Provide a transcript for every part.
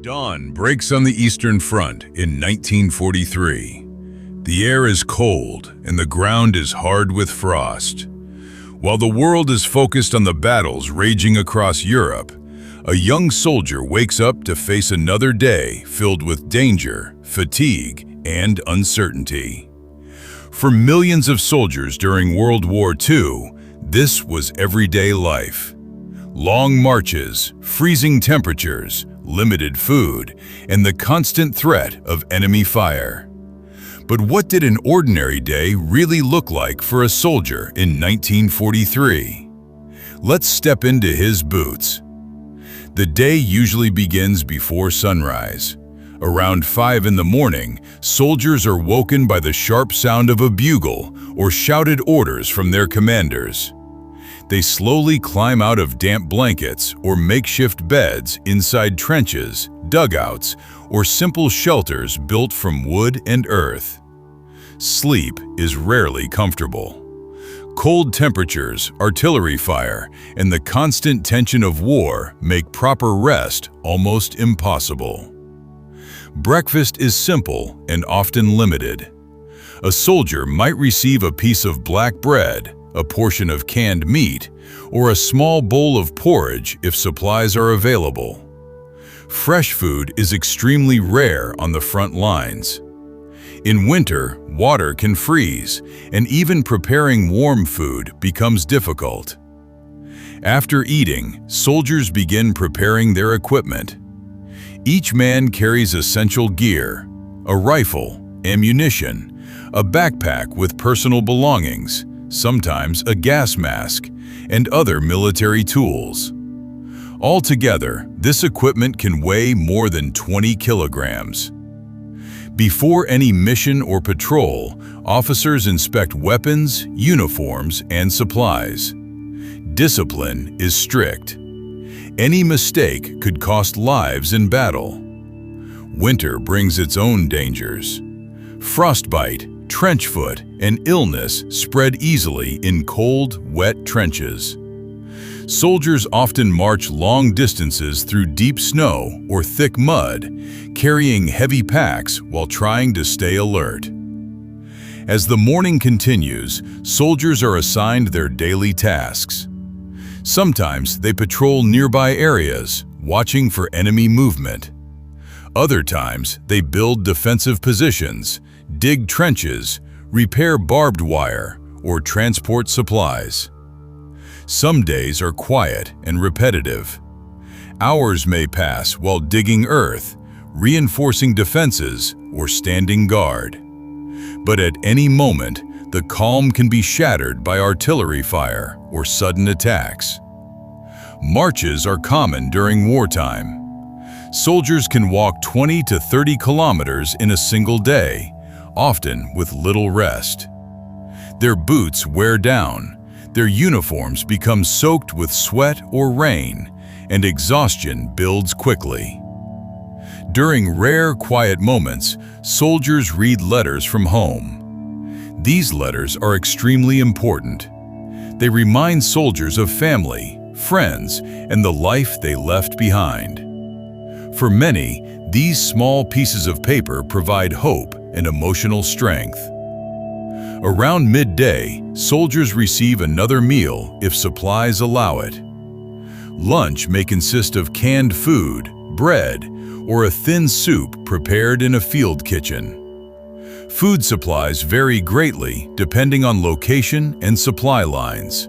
Dawn breaks on the Eastern Front in 1943. The air is cold and the ground is hard with frost. While the world is focused on the battles raging across Europe, a young soldier wakes up to face another day filled with danger, fatigue, and uncertainty. For millions of soldiers during World War II, this was everyday life. Long marches, freezing temperatures, limited food, and the constant threat of enemy fire. But what did an ordinary day really look like for a soldier in 1943? Let's step into his boots. The day usually begins before sunrise. Around 5 in the morning, soldiers are woken by the sharp sound of a bugle or shouted orders from their commanders. They slowly climb out of damp blankets or makeshift beds inside trenches, dugouts, or simple shelters built from wood and earth. Sleep is rarely comfortable. Cold temperatures, artillery fire, and the constant tension of war make proper rest almost impossible. Breakfast is simple and often limited. A soldier might receive a piece of black bread, a portion of canned meat, or a small bowl of porridge if supplies are available. Fresh food is extremely rare on the front lines. In winter, water can freeze, and even preparing warm food becomes difficult. After eating, soldiers begin preparing their equipment. Each man carries essential gear: a rifle, ammunition, a backpack with personal belongings, sometimes a gas mask, and other military tools. Altogether, this equipment can weigh more than 20 kilograms. Before any mission or patrol, officers inspect weapons, uniforms, and supplies. Discipline is strict. Any mistake could cost lives in battle. Winter brings its own dangers. Frostbite, trench foot, and illness spread easily in cold, wet trenches. Soldiers often march long distances through deep snow or thick mud, carrying heavy packs while trying to stay alert. As the morning continues, soldiers are assigned their daily tasks. Sometimes they patrol nearby areas, watching for enemy movement. Other times, they build defensive positions, dig trenches, repair barbed wire, or transport supplies. Some days are quiet and repetitive. Hours may pass while digging earth, reinforcing defenses, or standing guard. But at any moment, the calm can be shattered by artillery fire or sudden attacks. Marches are common during wartime. Soldiers can walk 20 to 30 kilometers in a single day, often with little rest. Their boots wear down, their uniforms become soaked with sweat or rain, and exhaustion builds quickly. During rare, quiet moments, soldiers read letters from home. These letters are extremely important. They remind soldiers of family, friends, and the life they left behind. For many, these small pieces of paper provide hope and emotional strength. Around midday, soldiers receive another meal if supplies allow it. Lunch may consist of canned food, bread, or a thin soup prepared in a field kitchen. Food supplies vary greatly depending on location and supply lines.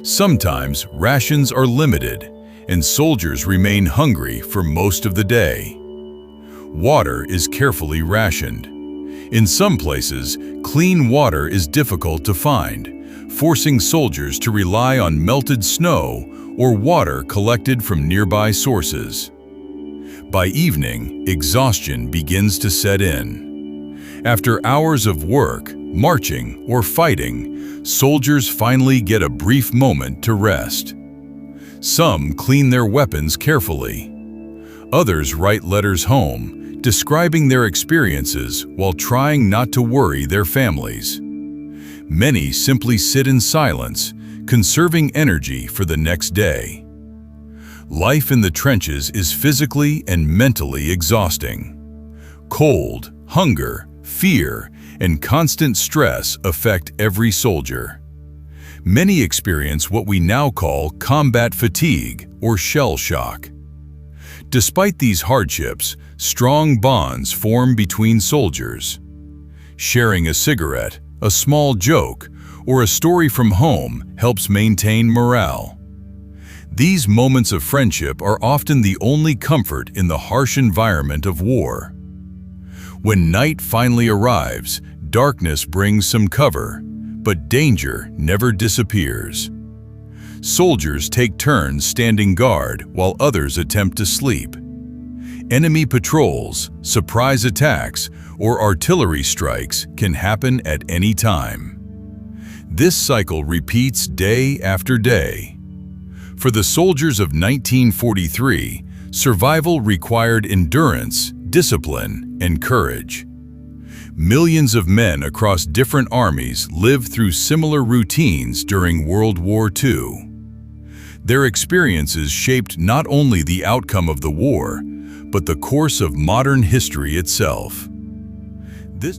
Sometimes rations are limited, and soldiers remain hungry for most of the day. Water is carefully rationed. In some places, clean water is difficult to find, forcing soldiers to rely on melted snow or water collected from nearby sources. By evening, exhaustion begins to set in. After hours of work, marching, or fighting, soldiers finally get a brief moment to rest. Some clean their weapons carefully. Others write letters home, describing their experiences while trying not to worry their families. Many simply sit in silence, conserving energy for the next day. Life in the trenches is physically and mentally exhausting. Cold, hunger, fear, and constant stress affect every soldier. Many experience what we now call combat fatigue or shell shock. Despite these hardships, strong bonds form between soldiers. Sharing a cigarette, a small joke, or a story from home helps maintain morale. These moments of friendship are often the only comfort in the harsh environment of war. When night finally arrives, darkness brings some cover, but danger never disappears. Soldiers take turns standing guard while others attempt to sleep. Enemy patrols, surprise attacks, or artillery strikes can happen at any time. This cycle repeats day after day. For the soldiers of 1943, survival required endurance, discipline, and courage. Millions of men across different armies lived through similar routines during World War II. Their experiences shaped not only the outcome of the war, but the course of modern history itself.